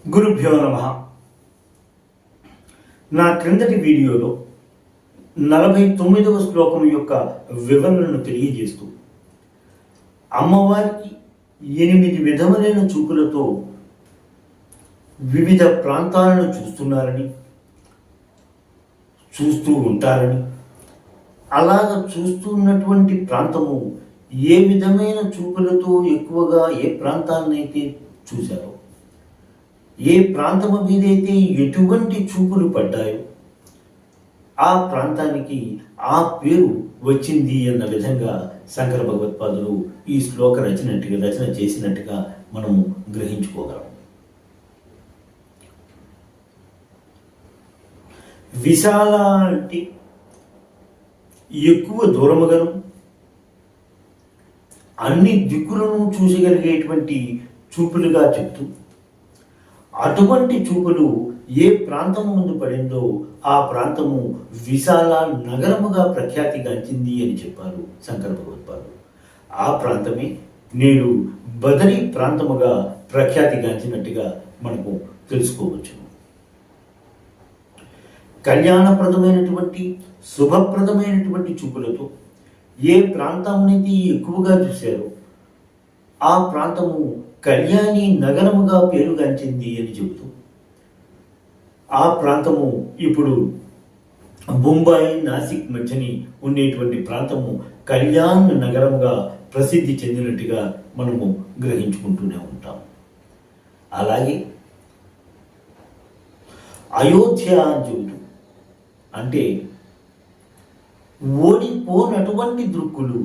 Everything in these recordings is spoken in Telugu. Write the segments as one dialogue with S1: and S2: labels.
S1: గురుభ్యో నమః. నా క్రిందటి వీడియోలో 49వ శ్లోకం యొక్క వివరణను తెలియజేస్తూ అమ్మవారికి 8 విధములైన చూపులతో వివిధ ప్రాంతాలను చూస్తూ ఉంటారని, అలాగ చూస్తున్నటువంటి ప్రాంతము ఏ విధమైన చూపులతో ఎక్కువగా ఏ ప్రాంతాన్నైతే చూశారో, ఏ ప్రాంతము మీదైతే ఎటువంటి చూపులు పడ్డాయో ఆ ప్రాంతానికి ఆ పేరు వచ్చింది అన్న విధంగా శంకర భగవత్పాదులు ఈ శ్లోక రచన చేసినట్టుగా మనము గ్రహించుకోగలం. విశాల అంటే ఎక్కువ దూరముగాను అన్ని దిక్కులను చూసగలిగేటువంటి చూపులుగా చెప్తూ, అటువంటి చూపులు ఏ ప్రాంతము ముందు పడిందో ఆ ప్రాంతము విశాల నగరముగా ప్రఖ్యాతిగాంచింది అని చెప్పారు శంకర భగవత్పాదులు. ఆ ప్రాంతమే నేడు బదరీ ప్రాంతముగా ప్రఖ్యాతిగాంచినట్టుగా మనకు తెలుసుకోవచ్చు. కళ్యాణప్రదమైనటువంటి శుభప్రదమైనటువంటి చూపులతో ఏ ప్రాంతాన్ని ఎక్కువగా చూశారో ఆ ప్రాంతము కళ్యాణి నగరముగా పేరుగాంచింది అని చెబుతూ, ఆ ప్రాంతము ఇప్పుడు బొంబాయి నాసిక్ మధ్యని ఉండేటువంటి ప్రాంతము కళ్యాణ్ నగరముగా ప్రసిద్ధి చెందినట్టుగా మనము గ్రహించుకుంటూనే ఉంటాం. అలాగే అయోధ్య అని చెబుతూ, అంటే ఓడిపోనటువంటి దృక్కులు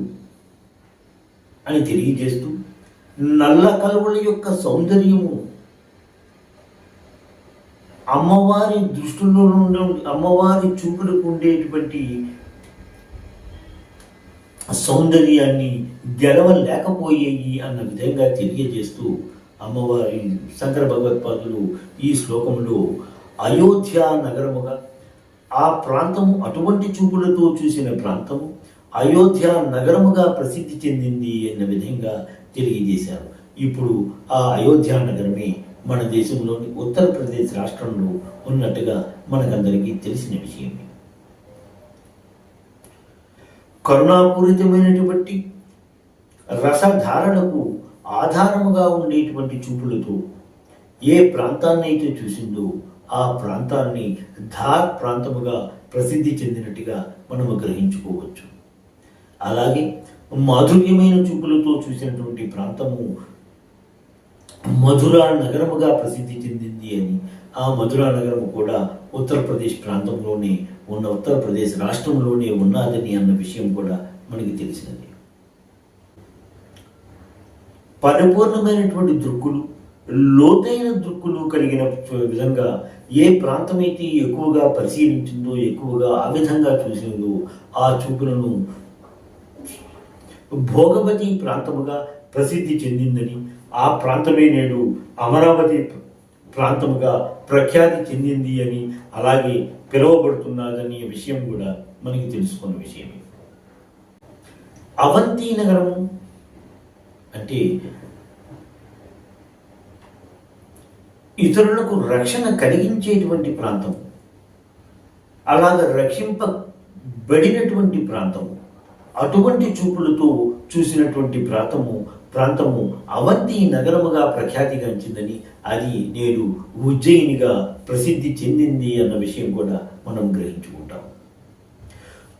S1: అని తెలియజేస్తూ, నల్ల కలువల యొక్క సౌందర్యము అమ్మవారి దృష్టిలో అమ్మవారి చూపులకు ఉండేటువంటి సౌందర్యాన్ని గెలవలేకపోయేయి అన్న విధంగా తెలియజేస్తూ అమ్మవారి శంకర భగవత్పాదులు ఈ శ్లోకంలో అయోధ్య నగరముగా, ఆ ప్రాంతము అటువంటి చూపులతో చూసిన ప్రాంతము అయోధ్య నగరముగా ప్రసిద్ధి చెందింది అన్న విధంగా తెలియజేశారు. ఇప్పుడు ఆ అయోధ్య నగరమే మన దేశంలోని ఉత్తరప్రదేశ్ రాష్ట్రంలో ఉన్నట్టుగా మనకందరికీ తెలిసిన విషయమే. కరుణాపూరితమైనటువంటి రసధారణకు ఆధారముగా ఉండేటువంటి చూపులతో ఏ ప్రాంతాన్ని అయితే చూసిందో ఆ ప్రాంతాన్ని ధార్ ప్రాంతముగా ప్రసిద్ధి చెందినట్టుగా మనము గ్రహించుకోవచ్చు. అలాగే మాధుర్యమైన చూపులతో చూసినటువంటి ప్రాంతము మధుర నగరముగా ప్రసిద్ధి చెందింది అని, ఆ మధుర నగరము కూడా ఉత్తరప్రదేశ్ ప్రాంతంలోనే ఉత్తరప్రదేశ్ రాష్ట్రంలోనే ఉన్నదని అన్న విషయం కూడా మనకి తెలిసినది. పరిపూర్ణమైనటువంటి దృక్కులు, లోతైన దృక్కులు కలిగిన విధంగా ఏ ప్రాంతమైతే ఎక్కువగా పరిశీలించిందో, ఎక్కువగా ఆ విధంగా చూసిందో ఆ చూపులను భోగవతి ప్రాంతముగా ప్రసిద్ధి చెందిందని, ఆ ప్రాంతమే నేడు అమరావతి ప్రాంతముగా ప్రఖ్యాతి చెందింది అని, అలాగే పిలువబడుతున్నదని విషయం కూడా మనకి తెలుసుకున్న విషయమే. అవంతి నగరము అంటే ఇతరులకు రక్షణ కలిగించేటువంటి ప్రాంతం, అలాగ రక్షింపబడినటువంటి ప్రాంతము, అటువంటి చూపులతో చూసినటువంటి ప్రాంతము అవంతి నగరముగా ప్రఖ్యాతిగాంచిందని, అది నేడు ఉజ్జయినిగా ప్రసిద్ధి చెందింది అన్న విషయం కూడా మనం గ్రహించుకుంటాం.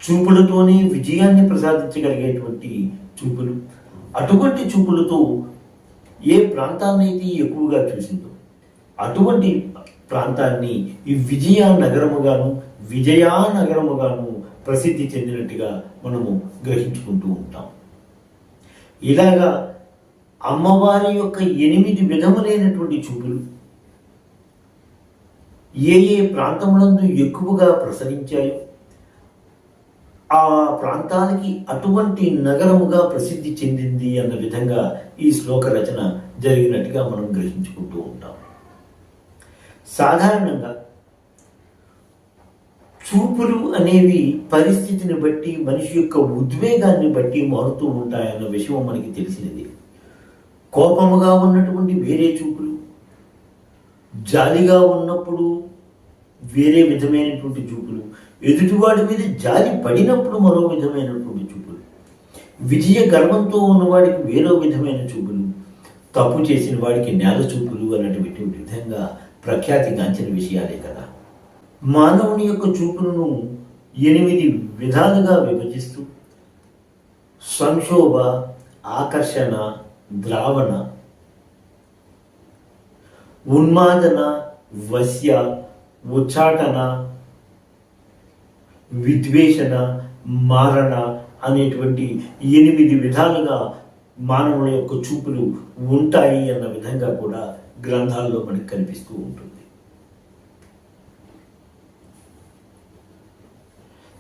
S1: చూపులతోనే విజయాన్ని ప్రసాదించగలిగేటువంటి చూపులు, అటువంటి చూపులతో ఏ ప్రాంతాన్నైతే ఎక్కువగా చూసిందో అటువంటి ప్రాంతాన్ని ఈ విజయానగరముగాను ప్రసిద్ధి చెందినట్టుగా మనము గ్రహించుకుంటూ ఉంటాం. ఇలాగా అమ్మవారి యొక్క 8 విధములైనటువంటి చూపులు ఏ ప్రాంతములందు ఎక్కువగా ప్రసరించాయో ఆ ప్రాంతానికి అటువంటి నగరముగా ప్రసిద్ధి చెందింది అన్న విధంగా ఈ శ్లోక రచన జరిగినట్టుగా మనం గ్రహించుకుంటూ ఉంటాం. సాధారణంగా చూపులు అనేవి పరిస్థితిని బట్టి, మనిషి యొక్క ఉద్వేగాన్ని బట్టి మారుతూ ఉంటాయన్న విషయం మనకి తెలిసినది. కోపముగా ఉన్నటువంటి వేరే చూపులు, జాలిగా ఉన్నప్పుడు వేరే విధమైనటువంటి చూపులు, ఎదుటివాడి మీద జాలి పడినప్పుడు మరో విధమైనటువంటి చూపులు, విజయ గర్వంతో ఉన్నవాడికి వేరో విధమైన చూపులు, తప్పు చేసిన వాడికి నేల చూపులు అన్నటువంటి విధంగా ప్రఖ్యాతిగాంచిన విషయాలే కదా. మానవుని యొక్క చూపులను 8 విధాలుగా విభజిస్తూ సంక్షోభ, ఆకర్షణ, ద్రావణ, ఉన్మాదన, వశ్య, ఉచ్చాటన, విద్వేషణ, మారణ అనేటువంటి 8 విధాలుగా మానవుల యొక్క చూపులు ఉంటాయి అన్న విధంగా కూడా గ్రంథాల్లో మనకు కనిపిస్తూ ఉంటుంది.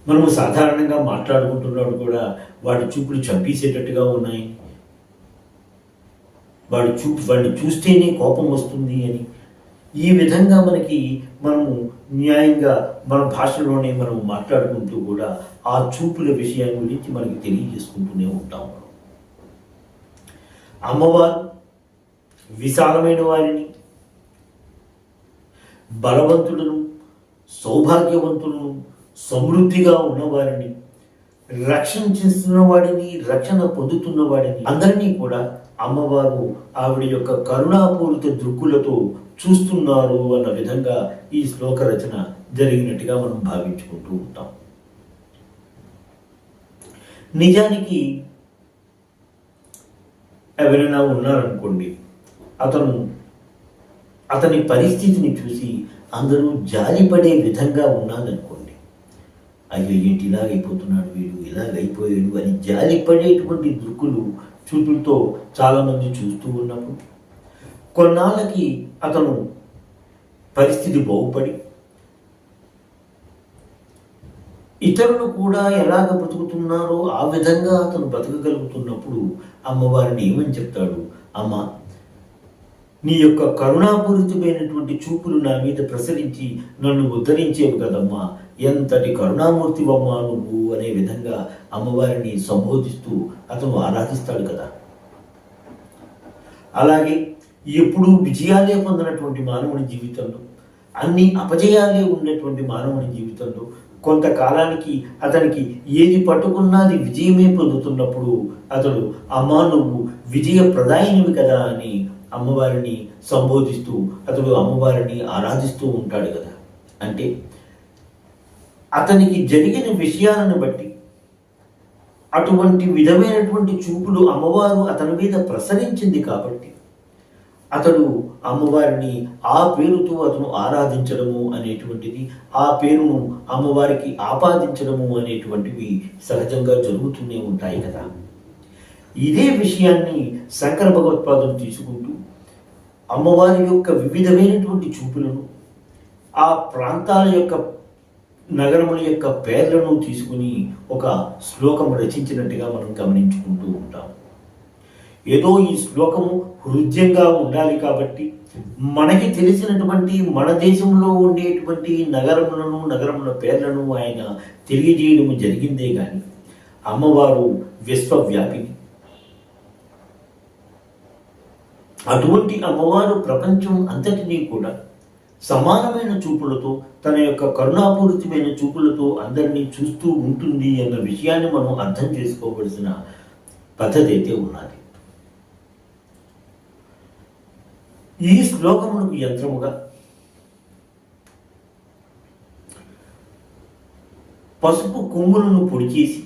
S1: మనము సాధారణంగా మాట్లాడుకుంటున్నాడు కూడా వాడి చూపులు చంపేసేటట్టుగా ఉన్నాయి, వాడిని చూస్తేనే కోపం వస్తుంది అని, ఈ విధంగా మనము న్యాయంగా మన భాషలోనే మనం మాట్లాడుకుంటూ కూడా ఆ చూపుల విషయం గురించి మనకి తెలియజేసుకుంటూనే ఉంటాం. అమ్మవారు విశాలమైన వారిని, బలవంతులను, సౌభాగ్యవంతులను, సమృద్ధిగా ఉన్నవారిని, రక్షించిన వాడిని, రక్షణ పొందుతున్న వాడిని అందరినీ కూడా అమ్మవారు ఆవిడ యొక్క కరుణాపూరిత దృక్కులతో చూస్తున్నారు అన్న విధంగా ఈ శ్లోక రచన జరిగినట్టుగా మనం భావించుకుంటూ ఉంటాం. నిజానికి ఎవరైనా ఉన్నారనుకోండి, అతని పరిస్థితిని చూసి అందరూ జాలిపడే విధంగా ఉన్నాదనుకోండి, అయ్యో ఏంటి ఇలాగైపోతున్నాడు వీడు, ఇలాగైపోయాడు అని జాలిపడేటువంటి దృక్కులు చూపులతో చాలామంది చూస్తూ ఉన్నప్పుడు కొన్నాళ్ళకి అతను పరిస్థితి బాగుపడి ఇతరులు కూడా ఎలాగ బ్రతుకుతున్నారో ఆ విధంగా అతను బ్రతకగలుగుతున్నప్పుడు అమ్మవారిని ఏమని చెప్తాడు, అమ్మ నీ యొక్క కరుణాపూరితమైనటువంటి చూపులు నా మీద ప్రసరించి నన్ను ఉద్ధరించేవి కదమ్మా, ఎంతటి కరుణామూర్తివమ్మా నువ్వు అనే విధంగా అమ్మవారిని సంబోధిస్తూ అతను ఆరాధిస్తాడు కదా. అలాగే ఎప్పుడూ విజయాలే పొందినటువంటి మానవుని జీవితంలో, అన్ని అపజయాలే ఉన్నటువంటి మానవుని జీవితంలో కొంతకాలానికి అతనికి ఏది పట్టుకున్నది విజయమే పొందుతున్నప్పుడు అతడు అమ్మా నువ్వు విజయ ప్రదాయినివి కదా అని అమ్మవారిని సంబోధిస్తూ అతడు అమ్మవారిని ఆరాధిస్తూ ఉంటాడు కదా. అంటే అతనికి జరిగిన విషయాలను బట్టి అటువంటి విధమైనటువంటి చూపులు అమ్మవారు అతని మీద ప్రసరించింది కాబట్టి అతడు అమ్మవారిని ఆ పేరుతో అతను ఆరాధించడము అనేటువంటిది, ఆ పేరును అమ్మవారికి ఆపాదించడము అనేటువంటివి సహజంగా జరుగుతూనే ఉంటాయి కదా. ఇదే విషయాన్ని శంకర భగవత్పాదులు తీసుకుంటూ అమ్మవారి యొక్క వివిధమైనటువంటి చూపులను, ఆ ప్రాంతాల యొక్క నగరముల యొక్క పేర్లను తీసుకుని ఒక శ్లోకము రచించినట్టుగా మనం గమనించుకుంటూ ఉంటాం. ఏదో ఈ శ్లోకము హృదయంగా ఉండాలి కాబట్టి మనకి తెలిసినటువంటి మన దేశంలో ఉండేటువంటి నగరముల పేర్లను ఆయన తెలియజేయడం జరిగిందే కానీ అమ్మవారు విశ్వవ్యాపిని. అటువంటి అమ్మవారు ప్రపంచం అంతటినీ కూడా సమానమైన చూపులతో, తన యొక్క కరుణాపూరితమైన చూపులతో అందరినీ చూస్తూ ఉంటుంది అన్న విషయాన్ని మనం అర్థం చేసుకోవలసిన పద్ధతి అయితే ఉన్నది. ఈ శ్లోకములకు యంత్రముగా పసుపు కొమ్ములను పొడి చేసి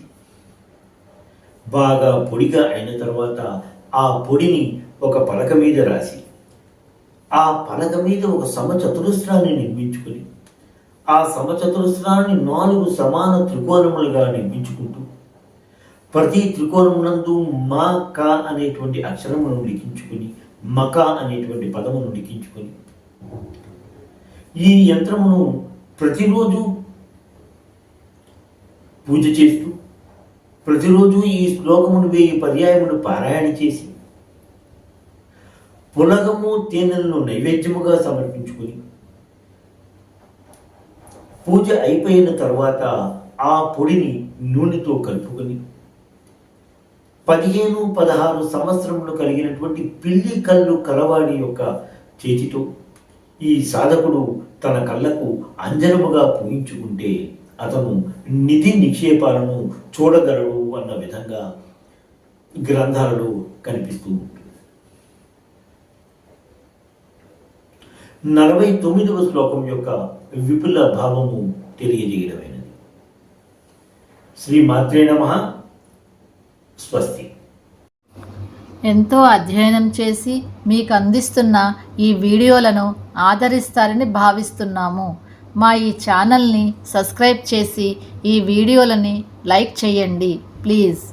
S1: బాగా పొడిగా అయిన తర్వాత ఆ పొడిని ఒక పలక మీద రాసి ఆ పలక మీద ఒక సమచతురస్రాన్ని నిర్మించుకొని ఆ సమచతురస్రాన్ని 4 సమాన త్రికోణములుగా నిర్మించుకుంటూ ప్రతి త్రికోణమునందు మా క అనేటువంటి అక్షరమును లిఖించుకొని మక అనేటువంటి పదమును లిఖించుకొని ఈ యంత్రమును ప్రతిరోజు పూజ చేస్తూ ప్రతిరోజు ఈ శ్లోకమును 1000 పర్యాయములు పారాయణ చేసి పులగము తేనెలను నైవేద్యముగా సమర్పించుకొని పూజ అయిపోయిన తర్వాత ఆ పొడిని నూనెతో కలుపుకొని 15-16 సంవత్సరములు కలిగినటువంటి పిల్లి కళ్ళు కలవాడి యొక్క చేతితో ఈ సాధకుడు తన కళ్ళకు అంజనముగా పూయించుకుంటే అతను నిధి నిక్షేపాలను చూడగలడు అన్న విధంగా గ్రంథాలలో కనిపిస్తూ ఉంటుంది. 49వ శ్లోకం యొక్క విపుల భావము తెలియజేయడమైనది. శ్రీ మాత్రే నమః. స్వస్తి.
S2: ఎంతో అధ్యయనం చేసి మీకు అందిస్తున్న ఈ వీడియోలను ఆదరిస్తారని భావిస్తున్నాము. మా ఈ ఛానల్ని సబ్స్క్రైబ్ చేసి ఈ వీడియోలని లైక్ చేయండి ప్లీజ్.